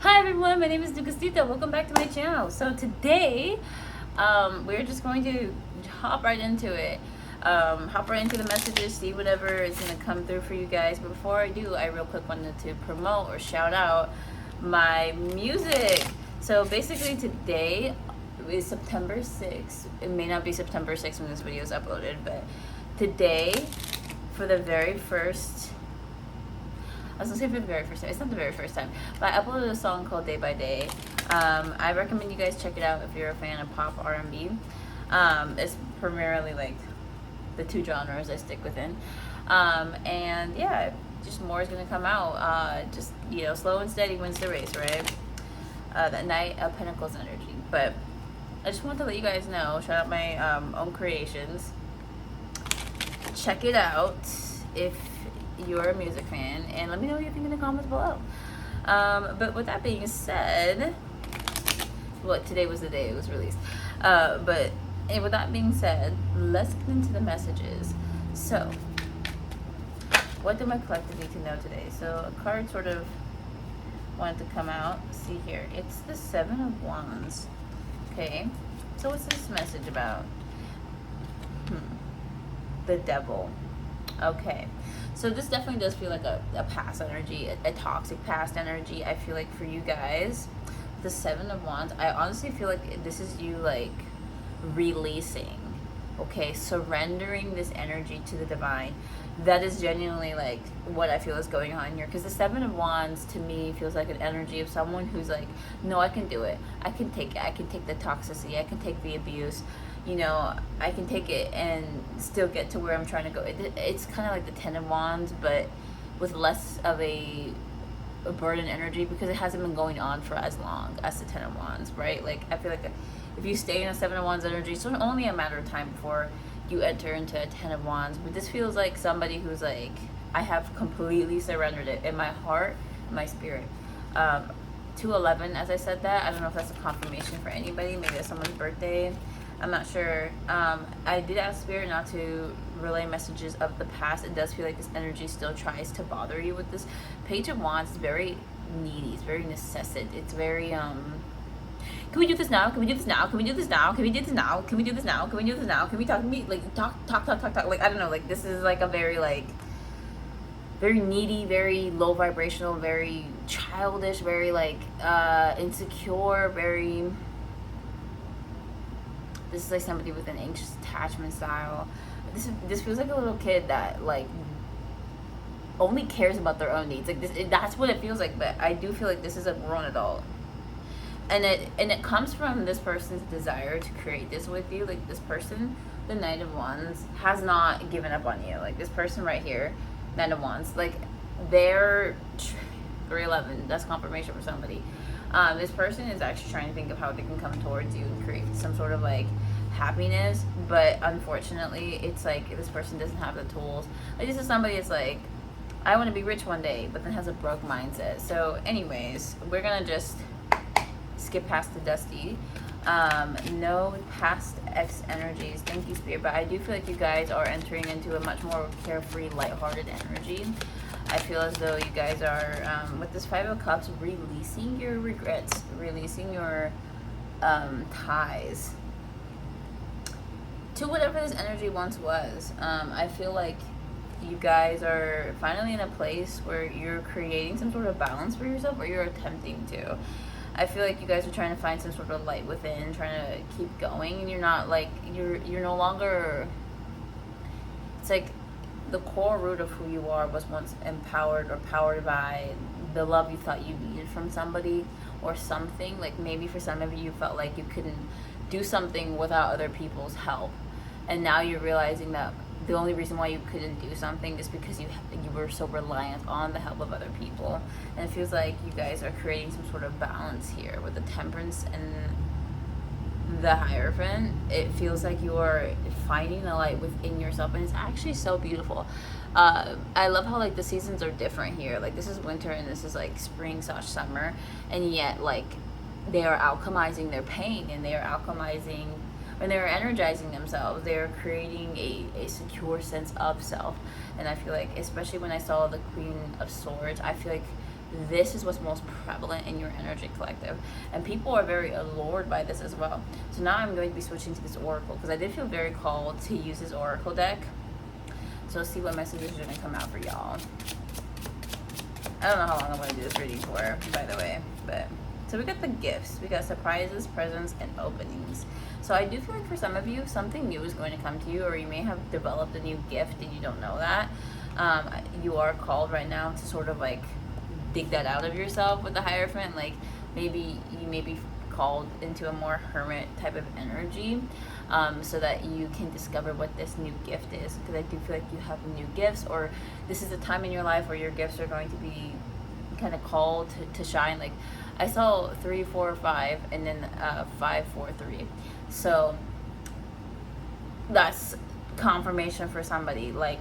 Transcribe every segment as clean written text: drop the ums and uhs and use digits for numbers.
Hi everyone, my name is NEGUSTITA. Welcome back to my channel. So today, we're just going to hop right into it. Hop right into the messages, see whatever is going to come through for you guys. But before I do, I real quick wanted to promote or shout out my music. So basically today is September 6th. It may not be September 6th when this video is uploaded, but today, for the very first, I was gonna say for the very first time. It's not the very first time, but I uploaded a song called Day by Day. I recommend you guys check it out if you're a fan of pop R&B. It's primarily like the two genres I stick within. And yeah, just more is gonna come out. Just, you know, slow and steady wins the race, right? The Knight of Pentacles energy. But I just want to let you guys know, shout out my own creations. Check it out if you're a music fan, and let me know what you think in the comments below. But with that being said, well, today was the day it was released. But with that being said, let's get into the messages. So, what do my collective need to know today? So, a card sort of wanted to come out. See here, it's the Seven of Wands. Okay, so what's this message about? The Devil. Okay, so this definitely does feel like a past energy, a toxic past energy. I feel like for you guys, the Seven of Wands, I honestly feel like this is you like releasing, okay, surrendering this energy to the divine. That is genuinely like what I feel is going on here, because the Seven of Wands to me feels like an energy of someone who's like, no, I can do it, I can take it, I can take the toxicity, I can take the abuse, you know, I can take it and still get to where I'm trying to go. It's kind of like the Ten of Wands, but with less of a burden energy, because it hasn't been going on for as long as the Ten of Wands, right? Like, I feel like if you stay in a Seven of Wands energy, it's only a matter of time before you enter into a Ten of Wands. But this feels like somebody who's like, I have completely surrendered it in my heart, my spirit. 211, as I said that, I don't know if that's a confirmation for anybody. Maybe it's someone's birthday, I'm not sure. I did ask Spirit not to relay messages of the past. It does feel like this energy still tries to bother you with this. Page of Wands is very needy. It's very necessitate. It's very, can we do this now? Can we do this now? Can we do this now? Can we do this now? Can we do this now? Can we do this now? Can we talk to me? Like, talk. Like, I don't know. Like, this is like a very, like, very needy, very low vibrational, very childish, very, like, insecure, very... This is like somebody with an anxious attachment style. This feels like a little kid that like only cares about their own needs. Like that's what it feels like. But I do feel like this is a grown adult, and it comes from this person's desire to create this with you. Like this person, the Knight of Wands, has not given up on you. Like this person right here, Knight of Wands, like they're 311. That's confirmation for somebody. This person is actually trying to think of how they can come towards you and create some sort of like happiness, but unfortunately it's like this person doesn't have the tools. Like this is somebody that's like, I want to be rich one day, but then has a broke mindset. So anyways, we're gonna just skip past the dusty. No past ex energies, thank you Spirit, but I do feel like you guys are entering into a much more carefree, lighthearted energy. I feel as though you guys are, with this Five of Cups, releasing your regrets, releasing your ties to whatever this energy once was. I feel like you guys are finally in a place where you're creating some sort of balance for yourself, or you're attempting to. I feel like you guys are trying to find some sort of light within, trying to keep going, and you're not like, you're no longer, it's like, the core root of who you are was once empowered or powered by the love you thought you needed from somebody or something. Like maybe for some of you felt like you couldn't do something without other people's help, and now you're realizing that the only reason why you couldn't do something is because you were so reliant on the help of other people. And it feels like you guys are creating some sort of balance here with the Temperance and the Hierophant. It feels like you are finding the light within yourself, and it's actually so beautiful. I love how like the seasons are different here. Like this is winter and this is like spring/summer, and yet like they are alchemizing their pain, and they are alchemizing, when they're energizing themselves, they're creating a secure sense of self. And I feel like, especially when I saw the Queen of Swords, I feel like this is what's most prevalent in your energy collective, and people are very allured by this as well. So now I'm going to be switching to this oracle because I did feel very called to use this oracle deck. So let's see what messages are going to come out for y'all. I don't know how long I'm going to do this reading for, by the way, but so we got the gifts, we got surprises, presents, and openings. So I do feel like for some of you, something new is going to come to you, or you may have developed a new gift and you don't know that. You are called right now to sort of like dig that out of yourself with the Hierophant. Like maybe you may be called into a more hermit type of energy, so that you can discover what this new gift is, because I do feel like you have new gifts, or this is a time in your life where your gifts are going to be kind of called to shine. Like I saw 3, 4, 5, and then 5, 4, 3. So that's confirmation for somebody. Like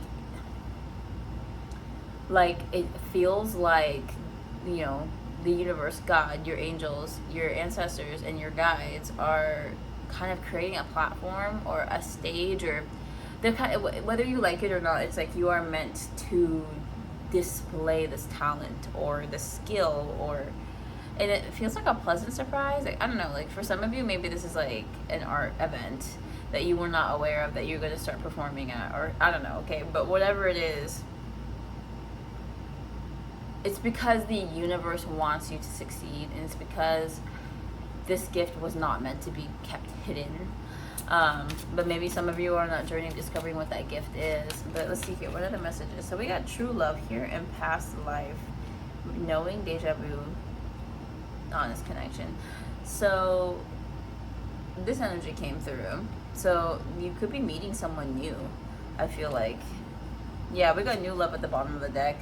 it feels like, you know, the universe, God, your angels, your ancestors, and your guides are kind of creating a platform or a stage, or they're kind of, whether you like it or not, it's like you are meant to display this talent or this skill, or, and it feels like a pleasant surprise. Like, I don't know, like for some of you, maybe this is like an art event that you were not aware of that you're going to start performing at, or I don't know, okay, but whatever it is, it's because the universe wants you to succeed, and it's because this gift was not meant to be kept hidden. But maybe some of you are on that journey of discovering what that gift is. But let's see here, what are the messages? So we got true love here in past life, knowing, deja vu, honest connection. So this energy came through. So you could be meeting someone new, I feel like. Yeah, we got new love at the bottom of the deck.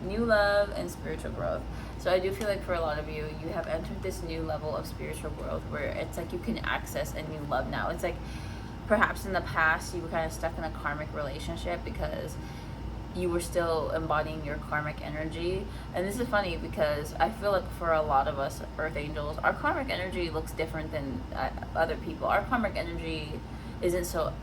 New love and spiritual growth. So I do feel like for a lot of you, you have entered this new level of spiritual growth where it's like you can access a new love now. It's like perhaps in the past you were kind of stuck in a karmic relationship because you were still embodying your karmic energy. And this is funny because I feel like for a lot of us earth angels, our karmic energy looks different than other people. Our karmic energy isn't so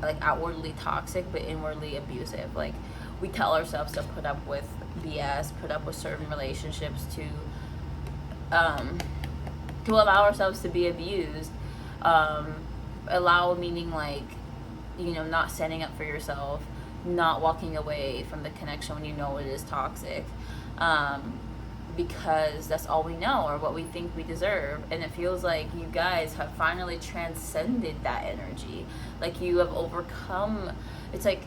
like outwardly toxic but inwardly abusive. Like we tell ourselves to put up with BS, put up with certain relationships to allow ourselves to be abused. Allow meaning like, you know, not standing up for yourself, not walking away from the connection when you know it is toxic, because that's all we know or what we think we deserve. And it feels like you guys have finally transcended that energy. Like you have overcome. It's like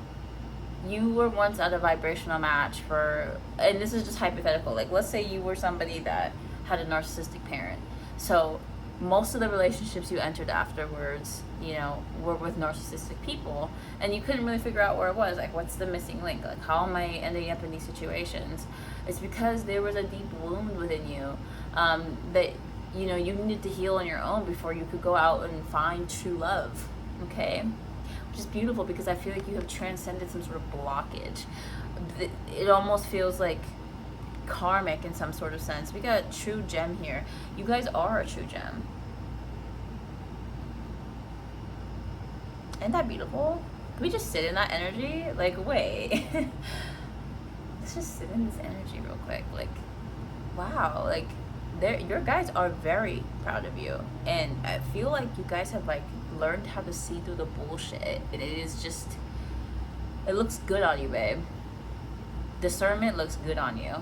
you were once at a vibrational match for, and this is just hypothetical, like let's say you were somebody that had a narcissistic parent. So most of the relationships you entered afterwards, you know, were with narcissistic people, and you couldn't really figure out where it was. Like, what's the missing link? Like, how am I ending up in these situations? It's because there was a deep wound within you that, you know, you needed to heal on your own before you could go out and find true love, okay? Which is beautiful because I feel like you have transcended some sort of blockage. It almost feels like karmic in some sort of sense. We got a true gem here. You guys are a true gem. Isn't that beautiful? Can we just sit in that energy? Like, wait. Let's just sit in this energy real quick. Like, wow. Like, your guys are very proud of you. And I feel like you guys have, like, learned how to see through the bullshit. And it is just, it looks good on you, babe. Discernment looks good on you.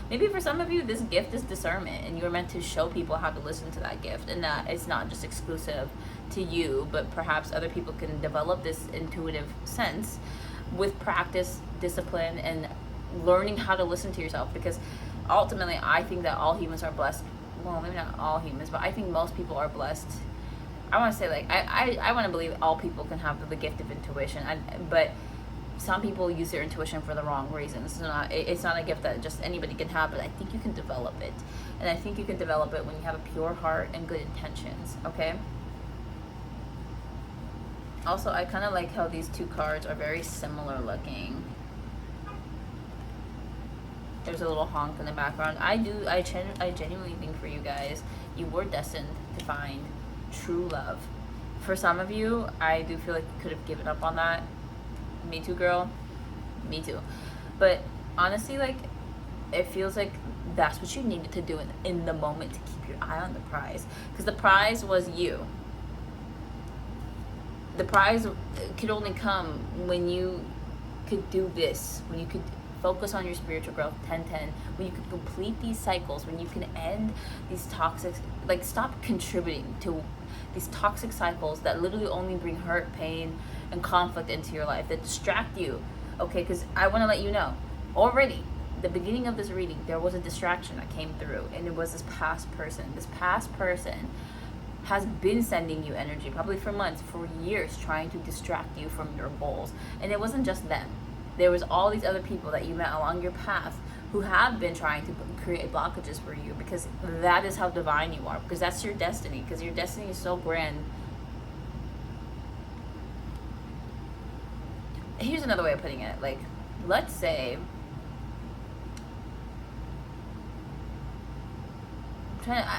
Maybe for some of you, this gift is discernment, and you're meant to show people how to listen to that gift, and that it's not just exclusive to you, but perhaps other people can develop this intuitive sense with practice, discipline, and learning how to listen to yourself. Because ultimately, I think that all humans are blessed. Well, maybe not all humans, but I think most people are blessed. I want to say, like, I want to believe all people can have the gift of intuition, but some people use their intuition for the wrong reasons. It's not a gift that just anybody can have, but I think you can develop it. And I think you can develop it when you have a pure heart and good intentions, okay? Also, I kind of like how these two cards are very similar looking. There's a little honk in the background. I genuinely think for you guys, you were destined to find true love. For some of you, I do feel like you could have given up on that. Me too, girl. Me too. But honestly, like, it feels like that's what you needed to do in the moment to keep your eye on the prize. Because the prize was you. The prize could only come when you could do this, when you could focus on your spiritual growth, 10-10, when you could complete these cycles, when you can end these toxic, like stop contributing to these toxic cycles that literally only bring hurt, pain, and conflict into your life, that distract you. Okay, because I want to let you know, already, the beginning of this reading, there was a distraction that came through, and it was this past person. This past person has been sending you energy, probably for months, for years, trying to distract you from your goals. And it wasn't just them. There was all these other people that you met along your path who have been trying to create blockages for you, because that is how divine you are, because that's your destiny, because your destiny is so grand. Here's another way of putting it. Like, let's say,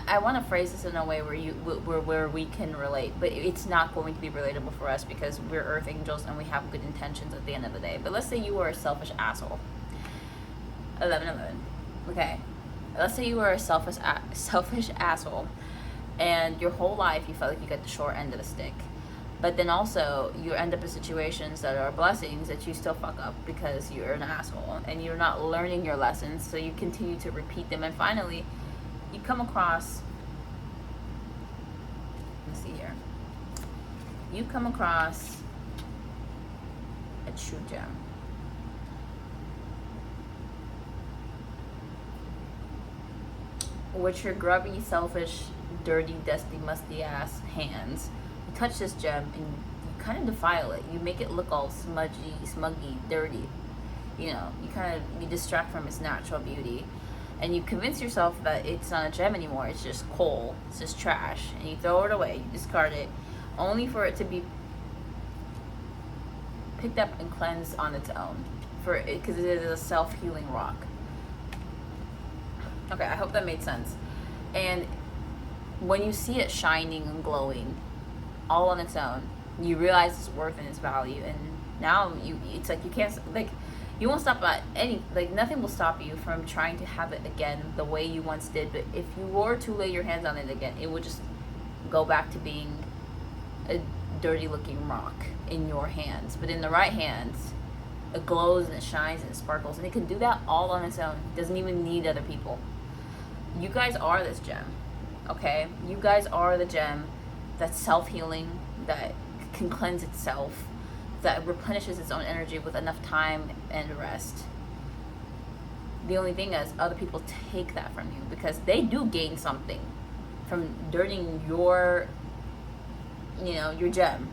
I want to phrase this in a way where we can relate, but it's not going to be relatable for us because we're earth angels and we have good intentions at the end of the day. But let's say you were a selfish asshole. 11. Okay, let's say you were a selfish asshole, and your whole life you felt like you got the short end of the stick. But then also you end up in situations that are blessings that you still fuck up because you're an asshole and you're not learning your lessons, so you continue to repeat them, and finally you come across, let's see here, you come across a true gem. With your grubby, selfish, dirty, dusty, musty ass hands, you touch this gem and you kind of defile it. You make it look all smuggy, dirty. You know, you distract from its natural beauty. And you convince yourself that it's not a gem anymore, it's just coal, it's just trash, and you throw it away, you discard it, only for it to be picked up and cleansed on its own, because it is a self-healing rock. Okay, I hope that made sense. And when you see it shining and glowing, all on its own, you realize its worth and its value, and now it's like you can't, like, you won't stop at nothing will stop you from trying to have it again the way you once did. But if you were to lay your hands on it again, it would just go back to being a dirty looking rock in your hands. But in the right hands, it glows and it shines and it sparkles, and it can do that all on its own. It doesn't even need other people. You guys are this gem, okay? You guys are the gem that's self-healing, that can cleanse itself, that replenishes its own energy with enough time and rest. The only thing is, other people take that from you because they do gain something from dirtying your gem,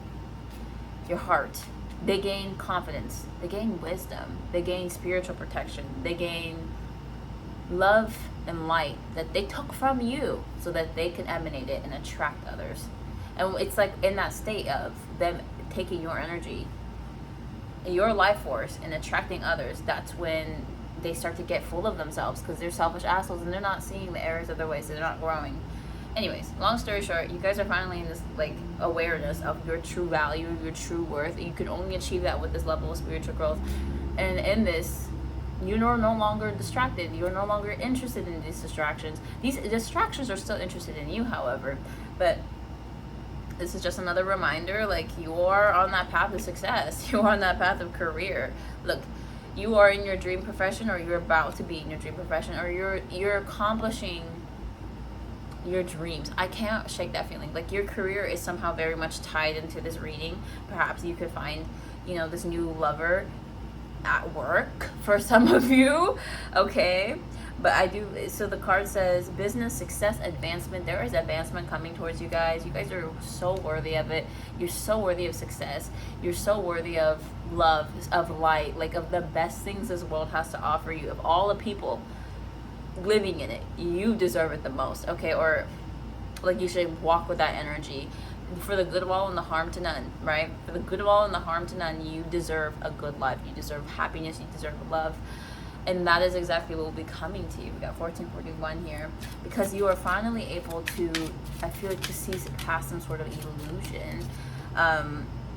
your heart. They gain confidence, they gain wisdom, they gain spiritual protection, they gain love and light that they took from you so that they can emanate it and attract others. And it's like in that state of them taking your energy, your life force, and attracting others, that's when they start to get full of themselves, because they're selfish assholes and they're not seeing the errors of their ways, so they're not growing. Anyways, long story short, you guys are finally in this like awareness of your true value, your true worth. You can only achieve that with this level of spiritual growth. And in this, you're no longer distracted. You're no longer interested in these distractions. These distractions are still interested in you, however, but this is just another reminder, like, you are on that path of success. You are on that path of career. Look, you are in your dream profession, or you're about to be in your dream profession, or you're accomplishing your dreams. I can't shake that feeling. Like, your career is somehow very much tied into this reading. Perhaps you could find, this new lover at work for some of you, okay? But I do, so the card says business, success, advancement. There is advancement coming towards you guys. You guys are so worthy of it. You're so worthy of success. You're so worthy of love, of light, like of the best things this world has to offer you. Of all the people living in it, you deserve it the most, okay? Or like, you should walk with that energy. For the good of all and the harm to none, right? For the good of all and the harm to none, you deserve a good life. You deserve happiness. You deserve love. And that is exactly what will be coming to you. We got 1441 here, because you are finally able to, I feel like, to see past some sort of illusion.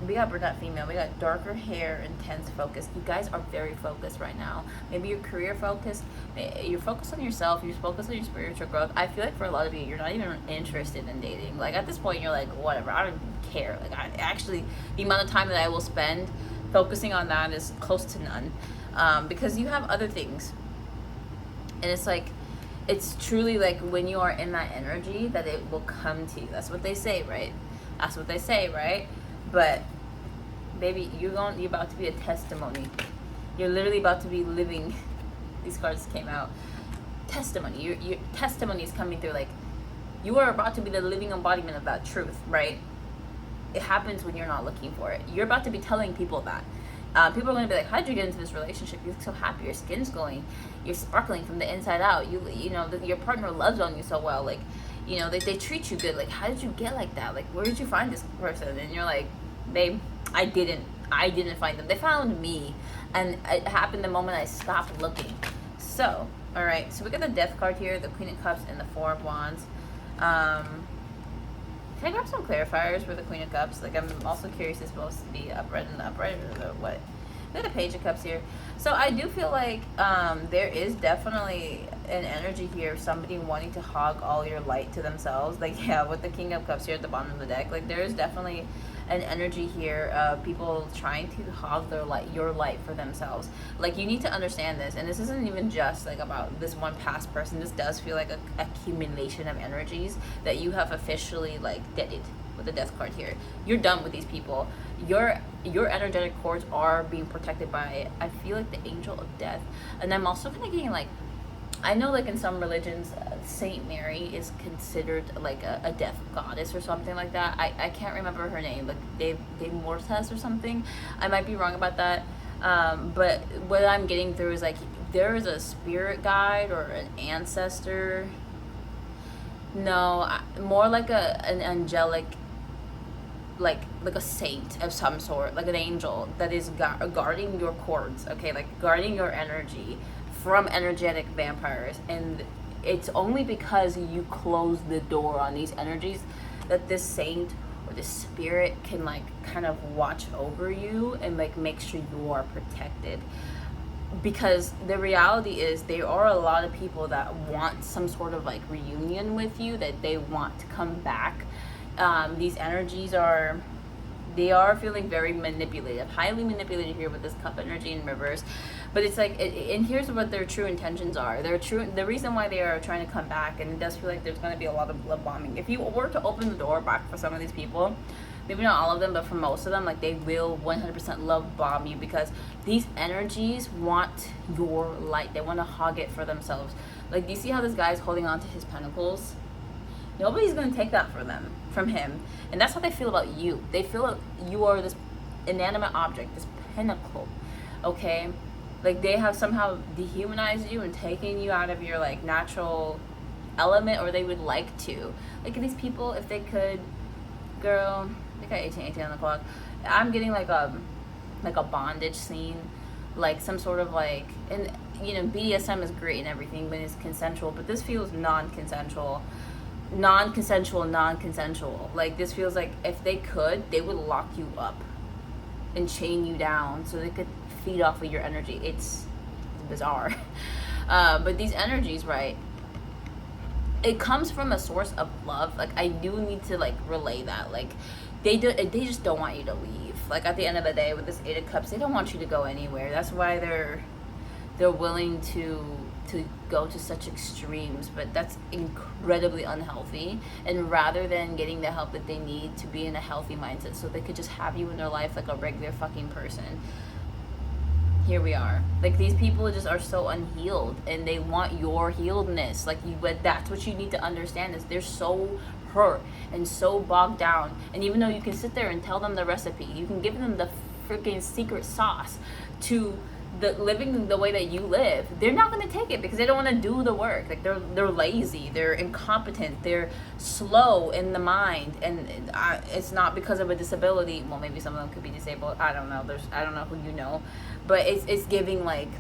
we got brunette female, we got darker hair, intense focus. You guys are very focused right now. Maybe you're career focused, you're focused on yourself, you're focused on your spiritual growth. I feel like for a lot of you, you're not even interested in dating. Like at this point, you're like, whatever, I don't care. Like I actually, the amount of time that I will spend focusing on that is close to none, because you have other things. And it's like, it's truly like when you are in that energy that it will come to you. That's what they say, right? That's what they say, right? But baby, you're about to be a testimony. You're literally about to be living. These cards came out. Testimony. Your testimony is coming through. Like you are about to be the living embodiment of that truth, right? It happens when you're not looking for it. You're about to be telling people that. People are going to be like, how did you get into this relationship? You look so happy. Your skin's glowing. You're sparkling from the inside out. You know, your partner loves on you so well. Like, you know, they treat you good. Like, how did you get like that? Like, where did you find this person? And you're like, babe, I didn't find them. They found me. And it happened the moment I stopped looking. So, all right. So we got the Death card here, the Queen of Cups, and the Four of Wands. Can I grab some clarifiers for the Queen of Cups? Like, I'm also curious, it's supposed to be upright and upright, or the what? We got the Page of Cups here. So I do feel like there is definitely an energy here of somebody wanting to hog all your light to themselves. Like, yeah, with the King of Cups here at the bottom of the deck, like there is definitely an energy here of people trying to hog your light for themselves. Like, you need to understand this, and this isn't even just like about this one past person. This does feel like a accumulation of energies that you have officially like deaded with the Death card here. You're done with these people. Your energetic cords are being protected by, I feel like, the Angel of Death. And I'm also kind of getting like, I know like in some religions, Saint Mary is considered like a death goddess or something like that. I can't remember her name, like De Mortas or something. I might be wrong about that. But what I'm getting through is like, there is a spirit guide or an ancestor. No, more like an angelic, like a saint of some sort, like an angel that is guarding your cords, okay, like guarding your energy from energetic vampires. And it's only because you close the door on these energies that this saint or this spirit can like kind of watch over you and like make sure you are protected. Because the reality is there are a lot of people that want some sort of like reunion with you, that they want to come back. These energies are feeling very manipulative, highly manipulated here with this Cup energy in reverse. But it's like, and here's what their true intentions are. The reason why they are trying to come back, and it does feel like there's going to be a lot of love bombing. If you were to open the door back for some of these people, maybe not all of them, but for most of them, like they will 100% love bomb you, because these energies want your light. They want to hog it for themselves. Like, do you see how this guy is holding on to his pentacles? Nobody's going to take that from him. And that's how they feel about you. They feel like you are this inanimate object, this pinnacle, okay? Like, they have somehow dehumanized you and taken you out of your, like, natural element, or they would like to. Like, these people, if they could, girl, they got 18 on the clock. I'm getting, like a bondage scene, like, some sort of, like, and, you know, BDSM is great and everything when it's consensual, but this feels non-consensual. Like, this feels like if they could, they would lock you up and chain you down so they could feed off of your energy. It's bizarre. But these energies, right, it comes from a source of love. Like, I do need to like relay that. Like, they just don't want you to leave. Like, at the end of the day, with this Eight of Cups, they don't want you to go anywhere. That's why they're willing to go to such extremes, but that's incredibly unhealthy. And rather than getting the help that they need to be in a healthy mindset so they could just have you in their life like a regular fucking person, here we are. Like, these people just are so unhealed, and they want your healedness. Like, but that's what you need to understand, is they're so hurt and so bogged down. And even though you can sit there and tell them the recipe, you can give them the freaking secret sauce to living the way that you live, they're not going to take it because they don't want to do the work. Like, they're lazy, they're incompetent, they're slow in the mind, and it's not because of a disability. Well, maybe some of them could be disabled. I don't know. I don't know who you know, but it's giving like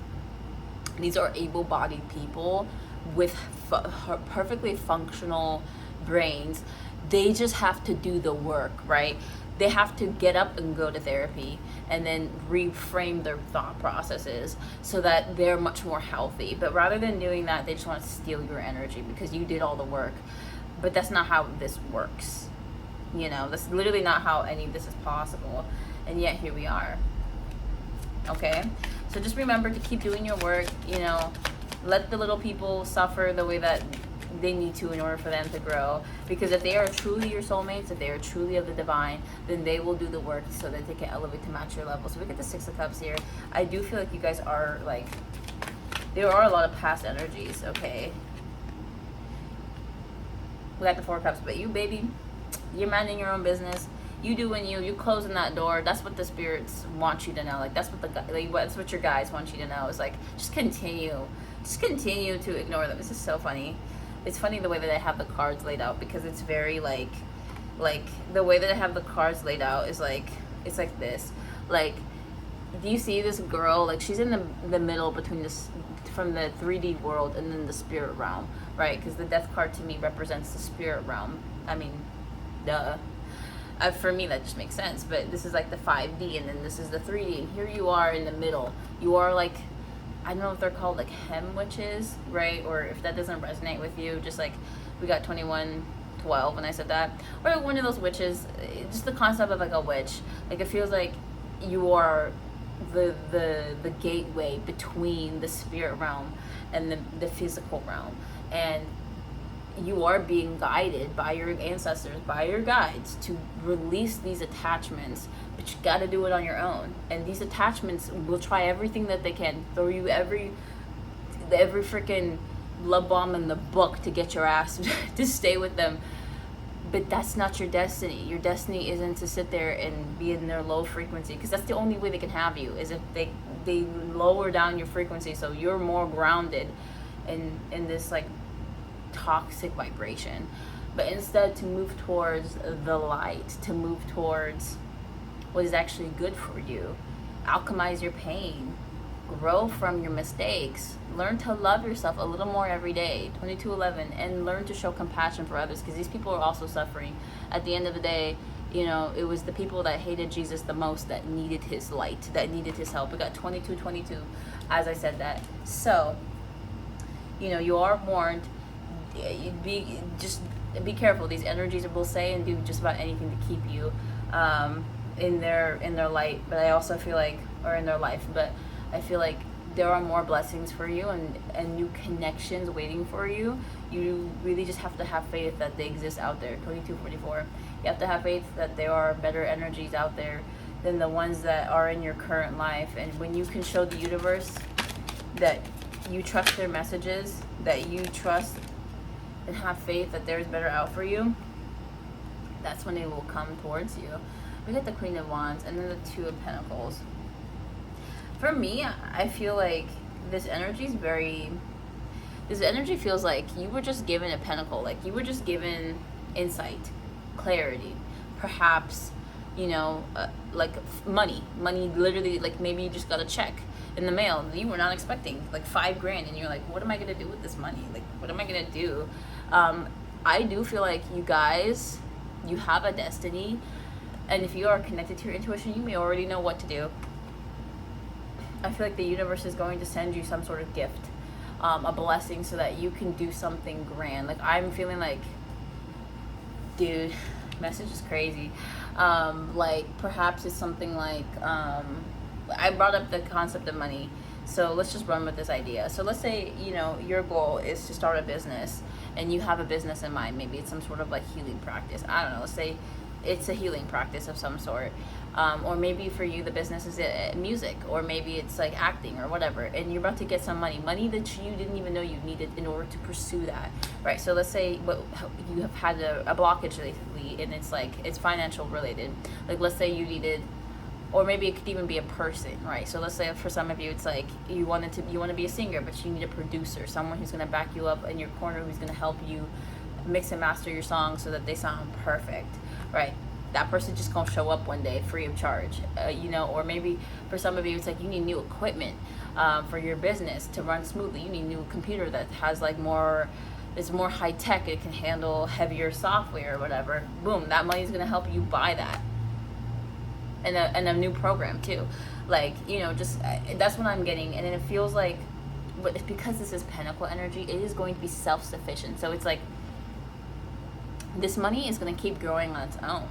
these are able-bodied people with perfectly functional brains. They just have to do the work, right? they have to get up and go to therapy and then reframe their thought processes so that they're much more healthy. But rather than doing that, they just want to steal your energy because you did all the work. But that's not how this works. You know, that's literally not how any of this is possible. And yet here we are. Okay? So just remember to keep doing your work, you know, let the little people suffer the way that they need to in order for them to grow. Because if they are truly your soulmates, if they are truly of the divine, then they will do the work so that they can elevate to match your level. So we get the Six of Cups here. I do feel like you guys are like, there are a lot of past energies, okay? We got the Four of Cups, but you, baby, you're minding your own business. You doing you closing that door. That's what the spirits want you to know. Like that's what that's what your guys want you to know. Is like just continue to ignore them. This is so funny. It's funny the way that I have the cards laid out because it's very like the way that I have the cards laid out is like it's like this. Like, do you see this girl? Like she's in the middle between this from the 3D world and then the spirit realm, right? Because the Death card to me represents the spirit realm. I mean, duh. For me, that just makes sense. But this is like the 5D, and then this is the 3D, and here you are in the middle. You are like, I don't know if they're called like hem witches, right? Or if that doesn't resonate with you, just like we got 2112 when I said that, or one of those witches. Just the concept of like a witch. Like it feels like you are the gateway between the spirit realm and the physical realm, and you are being guided by your ancestors, by your guides, to release these attachments, but you got to do it on your own. And these attachments will try everything that they can, throw you every freaking love bomb in the book to get your ass to stay with them. But that's not your destiny. Your destiny isn't to sit there and be in their low frequency, because that's the only way they can have you, is if they lower down your frequency so you're more grounded in this like toxic vibration. But instead to move towards the light, to move towards what is actually good for you. Alchemize your pain, grow from your mistakes, learn to love yourself a little more every day, 2211, and learn to show compassion for others, because these people are also suffering. At the end of the day, you know, it was the people that hated Jesus the most that needed his light, that needed his help. We got 2222 as I said that. So, you know, you are warned. Be careful. These energies will say and do just about anything to keep you in their light. But I also feel like, or in their life, but I feel like there are more blessings for you and new connections waiting for you. You really just have to have faith that they exist out there. 2244. You have to have faith that there are better energies out there than the ones that are in your current life. And when you can show the universe that you trust their messages, that you trust and have faith that there's better out for you, that's when they will come towards you. We get the Queen of Wands and then the Two of Pentacles. For me, I feel like this energy feels like you were just given a pentacle, like you were just given insight, clarity, perhaps, you know, like money literally, like maybe you just got a check in the mail you were not expecting, like $5,000, and you're like, what am I gonna do with this money? Like, what am I gonna do? I do feel like you guys, you have a destiny, and if you are connected to your intuition, you may already know what to do. I feel like the universe is going to send you some sort of gift, a blessing, so that you can do something grand. Like, I'm feeling like, dude, message is crazy. Like, perhaps it's something like, I brought up the concept of money, so let's just run with this idea. So let's say, you know, your goal is to start a business, and you have a business in mind. Maybe it's some sort of like healing practice. I don't know. Let's say it's a healing practice of some sort. Or maybe for you the business is music, or maybe it's like acting or whatever, and you're about to get some money that you didn't even know you needed in order to pursue that, right? So let's say you have had a blockage lately, and it's financial related. Like, let's say you needed, or maybe it could even be a person, right? So let's say for some of you it's like you want to be a singer, but you need a producer, someone who's going to back you up in your corner, who's going to help you mix and master your songs so that they sound perfect, right? That person just gonna show up one day free of charge, you know. Or maybe for some of you it's like you need new equipment for your business to run smoothly. You need a new computer that has like it's more high tech, it can handle heavier software or whatever. Boom, that money is gonna help you buy that. and a new program too. Like, you know, just that's what I'm getting. And then it feels like, but because this is pentacle energy, it is going to be self-sufficient. So it's like this money is going to keep growing on its own.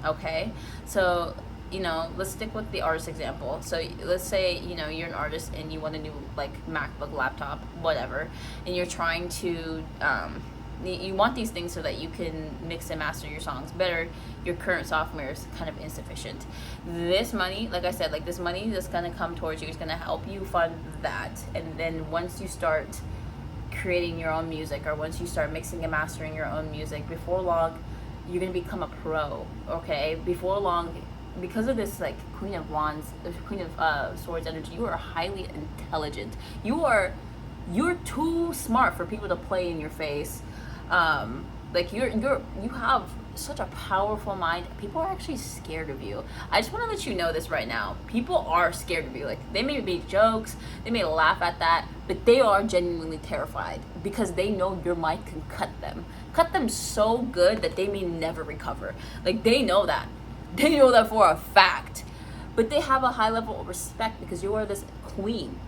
Okay, so, you know, let's stick with the artist example. So let's say, you know, you're an artist and you want a new, like, MacBook, laptop, whatever, and you're trying to you want these things so that you can mix and master your songs better. Your current software is kind of insufficient. This money, like I said, like, this money that's going to come towards you is going to help you fund that. And then once you start creating your own music, or once you start mixing and mastering your own music, before long you're going to become a pro. Okay, before long, because of this, like, Queen of Wands, Queen of Swords energy, you are highly intelligent. You're too smart for people to play in your face. Like, you have such a powerful mind. People are actually scared of you. I just want to let you know this right now. People are scared of you. Like, they may make jokes, they may laugh at that, but they are genuinely terrified because they know your mind can cut them so good that they may never recover. Like, they know that for a fact, but they have a high level of respect because you are this queen.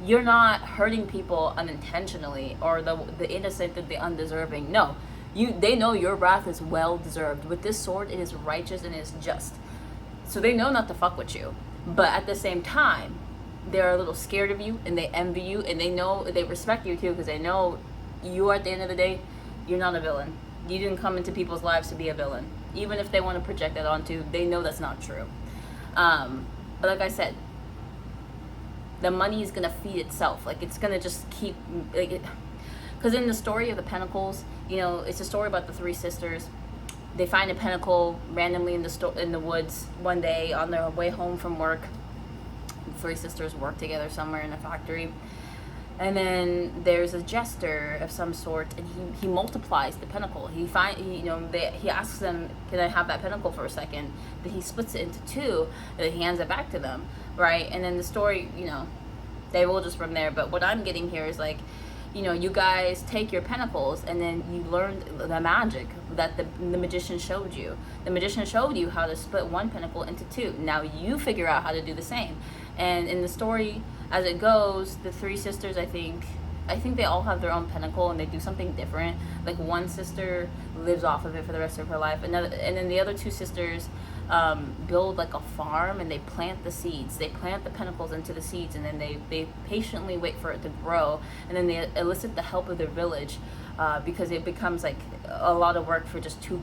You're not hurting people unintentionally, or the innocent and the undeserving. No, they know your wrath is well deserved. With this sword, it is righteous and it is just. So they know not to fuck with you. But at the same time, they're a little scared of you, and they envy you, and they respect you too, because they know you, at the end of the day, you're not a villain. You didn't come into people's lives to be a villain. Even if they want to project that onto, they know that's not true. But like I said, the money is going to feed itself. Like, it's going to just keep, like, it, because in the story of the Pentacles, you know, it's a story about the three sisters. They find a pentacle randomly in the woods one day on their way home from work. The three sisters work together somewhere in a factory. And then there's a jester of some sort, and he multiplies the pentacle. He asks them, "Can I have that pentacle for a second?" But he splits it into two, and he hands it back to them, right? And then the story, you know, they will just from there. But what I'm getting here is, like, you know, you guys take your pentacles, and then you learned the magic that the magician showed you. The magician showed you how to split one pentacle into two. Now you figure out how to do the same. And in the story, as it goes, the three sisters, I think they all have their own pentacle, and they do something different. Like, one sister lives off of it for the rest of her life, and then the other two sisters build, like, a farm, and they plant the seeds. They plant the pentacles into the seeds, and then they patiently wait for it to grow, and then they elicit the help of their village, because it becomes, like, a lot of work for just two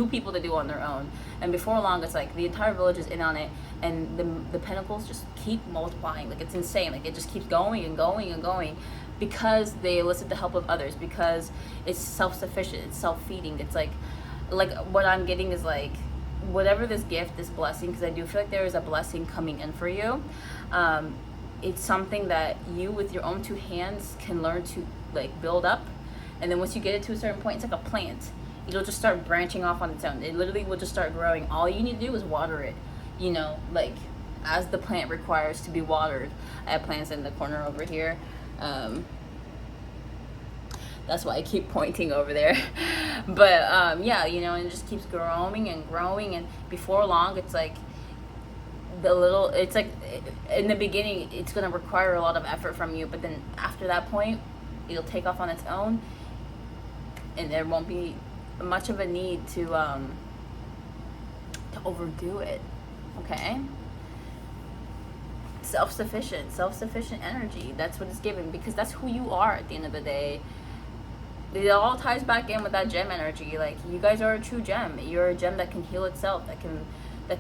people to do on their own. And before long, it's like the entire village is in on it, and the pentacles just keep multiplying. Like, it's insane. Like, it just keeps going and going and going, because they elicit the help of others, because it's self-sufficient, it's self-feeding. It's like what I'm getting is, like, whatever this gift, this blessing, because I do feel like there is a blessing coming in for you. It's something that you, with your own two hands, can learn to, like, build up. And then once you get it to a certain point, it's like a plant. It'll just start branching off on its own. It literally will just start growing. All you need to do is water it, you know, like, as the plant requires to be watered. I have plants in the corner over here. That's why I keep pointing over there. But yeah, you know, and it just keeps growing and growing, and before long, it's like in the beginning, it's going to require a lot of effort from you, but then after that point, it'll take off on its own, and there won't be much of a need to overdo it. Okay? Self-sufficient energy. That's what it's given, because that's who you are at the end of the day. It all ties back in with that gem energy. Like, you guys are a true gem. You're a gem that can heal itself, that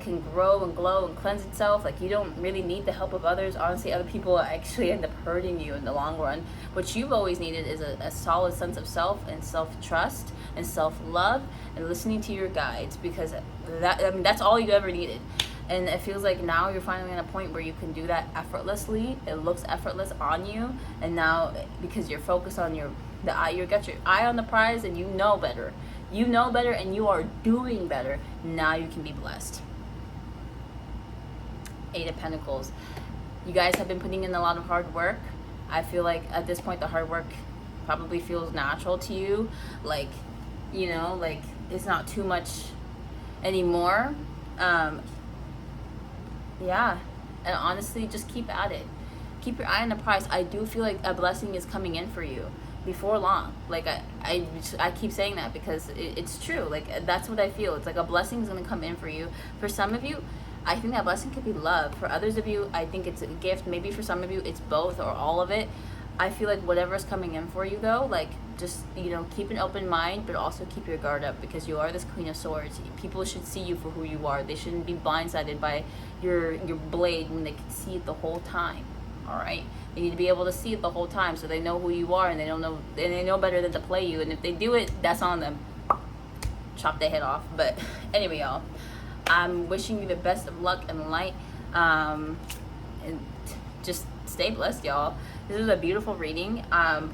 can grow and glow and cleanse itself. Like, you don't really need the help of others. Honestly, other people actually end up hurting you in the long run. What you've always needed is a solid sense of self, and self-trust, and self-love, and listening to your guides, because that's all you ever needed. And it feels like now you're finally at a point where you can do that effortlessly. It looks effortless on you, and now, because you're focused on you got your eye on the prize, and you know better, and you are doing better. Now you can be blessed. Eight of Pentacles. You guys have been putting in a lot of hard work. I feel like at this point, the hard work probably feels natural to you. Like, you know, like, it's not too much anymore. Yeah, and honestly, just keep at it. Keep your eye on the prize. I do feel like a blessing is coming in for you before long. Like I keep saying that because it's true. Like that's what I feel. It's like a blessing is gonna come in for you. For some of you, I think that blessing could be love. For others of you, I think it's a gift. Maybe for some of you, it's both or all of it. I feel like whatever's coming in for you though, like just keep an open mind, but also keep your guard up because you are this Queen of Swords. People should see you for who you are. They shouldn't be blindsided by your blade when they can see it the whole time. All right, they need to be able to see it the whole time so they know who you are and they know better than to play you. And if they do it, that's on them. Chop their head off. But anyway, y'all, I'm wishing you the best of luck and light. And just stay blessed, y'all. This is a beautiful reading.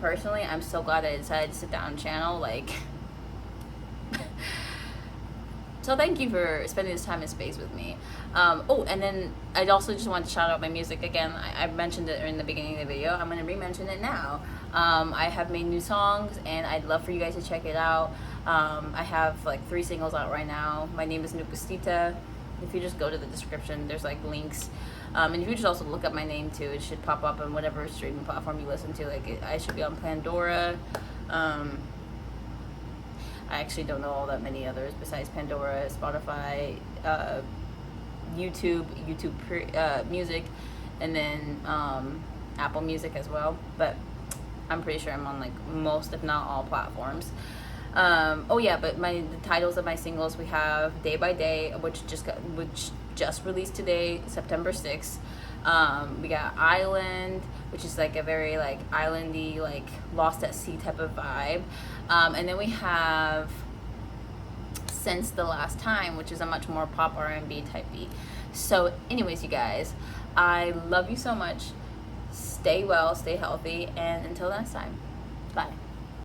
Personally, I'm so glad I decided to sit down and channel. Like, so thank you for spending this time and space with me. Oh, and then I also just want to shout out my music again. I mentioned it in the beginning of the video. I'm going to re-mention it now. I have made new songs, and I'd love for you guys to check it out. I have like 3 singles out right now. My name is NEGUSTITA. If you just go to the description, there's like links. And if you just also look up my name too, it should pop up on whatever streaming platform you listen to. Like I should be on Pandora. I actually don't know all that many others besides Pandora, Spotify, YouTube Music, and then Apple Music as well. But I'm pretty sure I'm on like most, if not all, platforms. Oh yeah, but the titles of my singles, we have Day by Day, which just released today, September 6th. We got Island, which is like a very like islandy, like lost at sea type of vibe. And then we have Since the Last Time, which is a much more pop R&B type beat. So anyways, you guys, I love you so much. Stay well, stay healthy, and until next time, bye.